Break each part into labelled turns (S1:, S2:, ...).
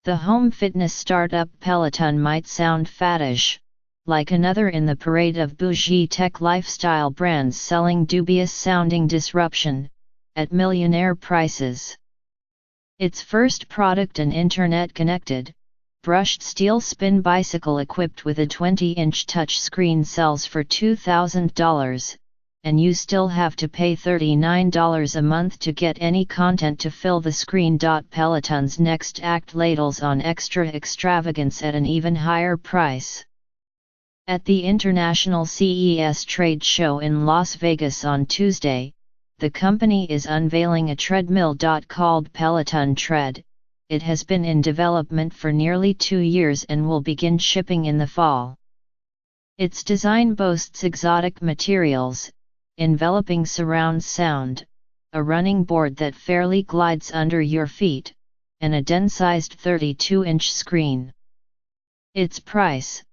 S1: The home fitness startup Peloton might sound faddish, like another in the parade of bougie tech lifestyle brands selling dubious-sounding disruption, at millionaire prices. Its first product, an internet-connected, brushed steel spin bicycle equipped with a 20-inch touchscreen, sells for $2,000, and you still have to pay $39 a month to get any content to fill the screen. Peloton's next act ladles on extra extravagance at an even higher price. At the International CES trade show in Las Vegas on Tuesday, the company is unveiling a treadmill called Peloton Tread. It has been in development for nearly 2 years and will begin shipping in the fall. Its design boasts exotic materials, enveloping surround sound, a running board that fairly glides under your feet, and a den-sized 32-inch screen. Its price,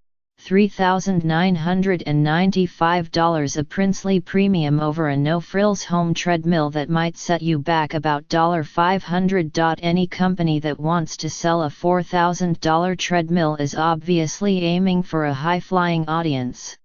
S1: $3,995, a princely premium over a no-frills home treadmill that might set you back about $500. Any company that wants to sell a $4,000 treadmill is obviously aiming for a high-flying audience.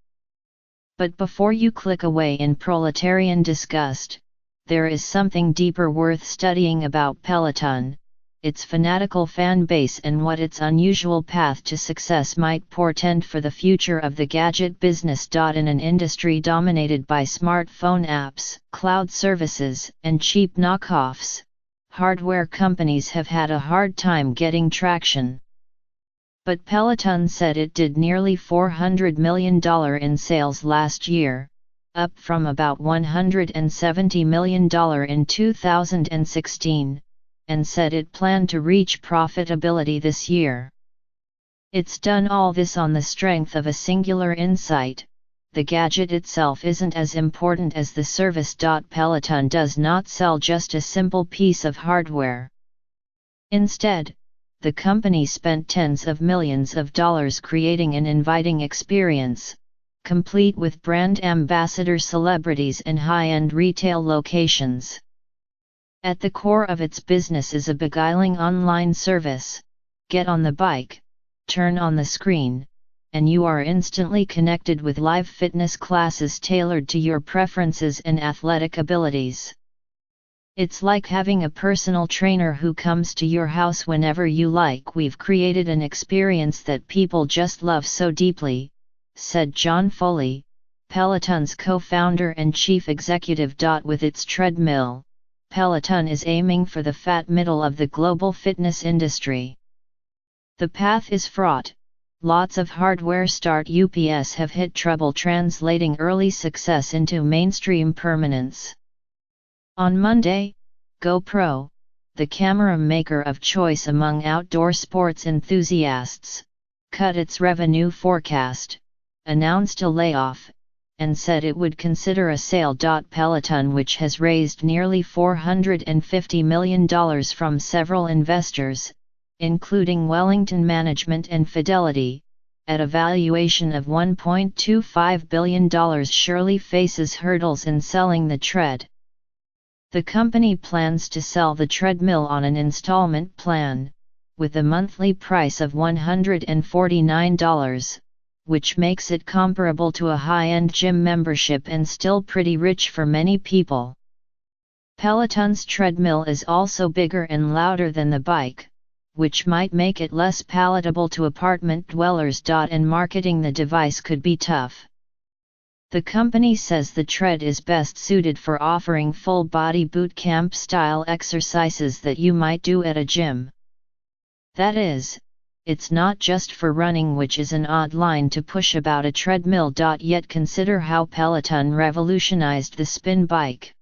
S1: But before you click away in proletarian disgust, there is something deeper worth studying about Peloton, its fanatical fan base, and what its unusual path to success might portend for the future of the gadget business. In an industry dominated by smartphone apps, cloud services, and cheap knockoffs, hardware companies have had a hard time getting traction. But Peloton said it did nearly $400 million in sales last year, up from about $170 million in 2016. And said it planned to reach profitability this year. It's done all this on the strength of a singular insight: the gadget itself isn't as important as the service. Peloton does not sell just a simple piece of hardware. Instead, the company spent tens of millions of dollars creating an inviting experience, complete with brand ambassador celebrities and high-end retail locations. At the core of its business is a beguiling online service. Get on the bike, turn on the screen, and you are instantly connected with live fitness classes tailored to your preferences and athletic abilities. It's like having a personal trainer who comes to your house whenever you like. We've created an experience that people just love so deeply, said John Foley, Peloton's co-founder and chief executive. With its treadmill, Peloton is aiming for the fat middle of the global fitness industry. The path is fraught. Lots of hardware startups have hit trouble translating early success into mainstream permanence. On Monday, GoPro, the camera maker of choice among outdoor sports enthusiasts, cut its revenue forecast, announced a layoff, and said it would consider a sale. Peloton, which has raised nearly $450 million from several investors, including Wellington Management and Fidelity, at a valuation of $1.25 billion, surely faces hurdles in selling the Tread. The company plans to sell the treadmill on an installment plan, with a monthly price of $149. Which makes it comparable to a high-end gym membership and still pretty rich for many people. Peloton's treadmill is also bigger and louder than the bike, which might make it less palatable to apartment dwellers. And marketing the device could be tough. The company says the Tread is best suited for offering full-body boot camp-style exercises that you might do at a gym. That is, it's not just for running, which is an odd line to push about a treadmill. Yet consider how Peloton revolutionized the spin bike.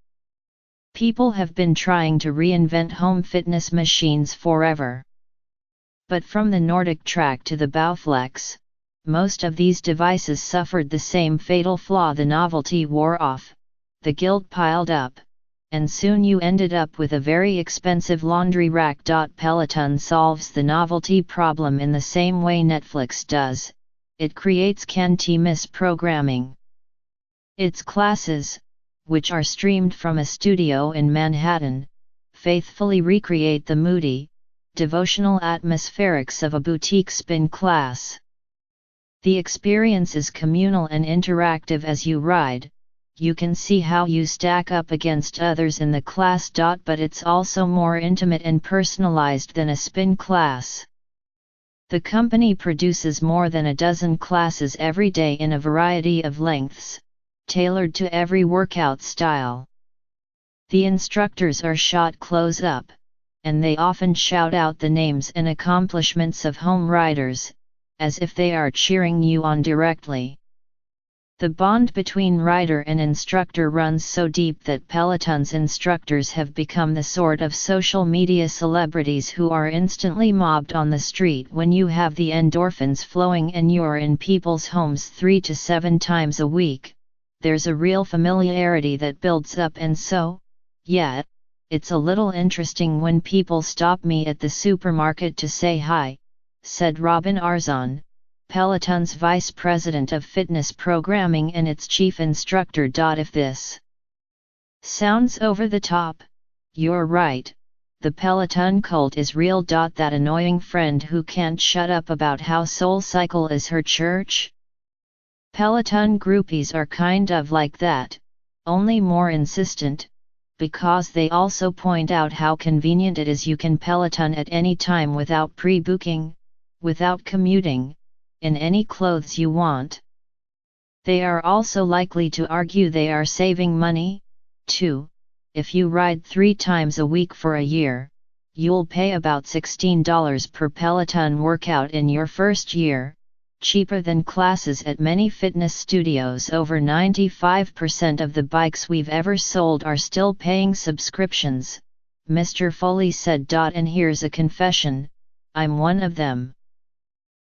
S1: People have been trying to reinvent home fitness machines forever. But from the Nordic Track to the Bowflex, most of these devices suffered the same fatal flaw: the novelty wore off, the guilt piled up, and soon you ended up with a very expensive laundry rack. Peloton solves the novelty problem in the same way Netflix does: it creates can't-miss programming. Its classes, which are streamed from a studio in Manhattan, faithfully recreate the moody, devotional atmospherics of a boutique spin class. The experience is communal and interactive as you ride. You can see how you stack up against others in the class. But it's also more intimate and personalized than a spin class. The company produces more than a dozen classes every day in a variety of lengths, tailored to every workout style. The instructors are shot close up, and they often shout out the names and accomplishments of home riders, as if they are cheering you on directly. The bond between rider and instructor runs so deep that Peloton's instructors have become the sort of social media celebrities who are instantly mobbed on the street when you have the endorphins flowing and you're in people's homes 3 to 7 times a week. There's a real familiarity that builds up, and so, yeah, it's a little interesting when people stop me at the supermarket to say hi, said Robin Arzon, Peloton's vice president of fitness programming and its chief instructor. If this sounds over the top, you're right, the Peloton cult is real. That annoying friend who can't shut up about how SoulCycle is her church? Peloton groupies are kind of like that, only more insistent, because they also point out how convenient it is. You can Peloton at any time without pre-booking, without commuting, in any clothes you want. They are also likely to argue they are saving money, too. If you ride 3 times a week for a year, you'll pay about $16 per Peloton workout in your first year, cheaper than classes at many fitness studios. Over 95% of the bikes we've ever sold are still paying subscriptions, Mr. Foley said. And here's a confession, I'm one of them.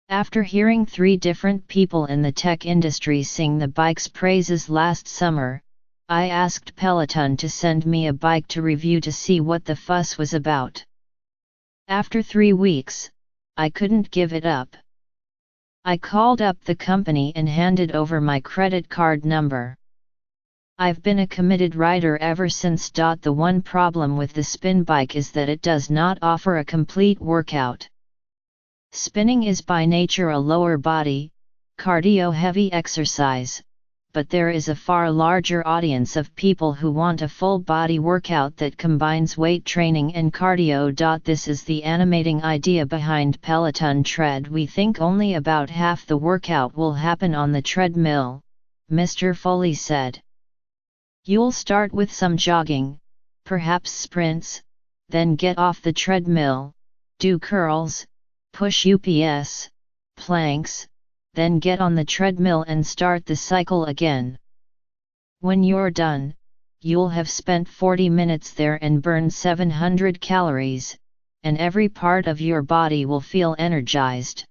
S1: After hearing 3 different people in the tech industry sing the bike's praises last summer, I asked Peloton to send me a bike to review to see what the fuss was about. After 3 weeks, I couldn't give it up. I called up the company and handed over my credit card number. I've been a committed rider ever since. The one problem with the spin bike is that it does not offer a complete workout. Spinning is by nature a lower body, cardio-heavy exercise, but there is a far larger audience of people who want a full-body workout that combines weight training and cardio. This is the animating idea behind Peloton Tread. We think only about half the workout will happen on the treadmill, Mr. Foley said. You'll start with some jogging, perhaps sprints, then get off the treadmill, do curls, push ups, planks, then get on the treadmill and start the cycle again. When you're done, you'll have spent 40 minutes there and burned 700 calories, and every part of your body will feel energized.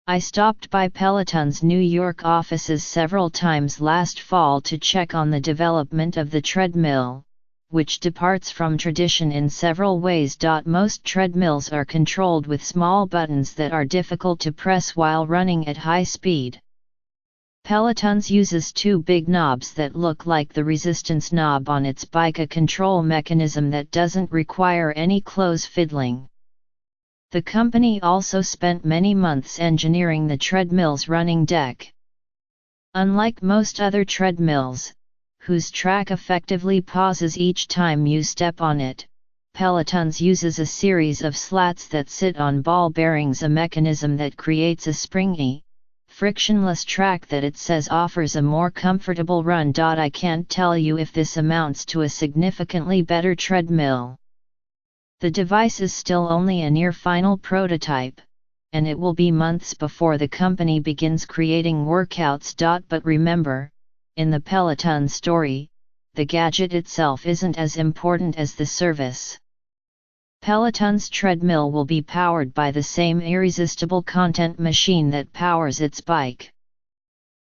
S1: I stopped by Peloton's New York offices several times last fall to check on the development of the treadmill, which departs from tradition in several ways. Most treadmills are controlled with small buttons that are difficult to press while running at high speed. Peloton's uses 2 big knobs that look like the resistance knob on its bike, a control mechanism that doesn't require any close fiddling. The company also spent many months engineering the treadmill's running deck. Unlike most other treadmills, whose track effectively pauses each time you step on it, Peloton's uses a series of slats that sit on ball bearings, a mechanism that creates a springy, frictionless track that it says offers a more comfortable run. I can't tell you if this amounts to a significantly better treadmill. The device is still only a near final prototype, and it will be months before the company begins creating workouts. But remember, in the Peloton story, the gadget itself isn't as important as the service. Peloton's treadmill will be powered by the same irresistible content machine that powers its bike.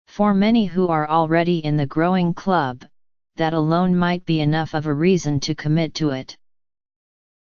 S1: For many who are already in the growing club, that alone might be enough of a reason to commit to it.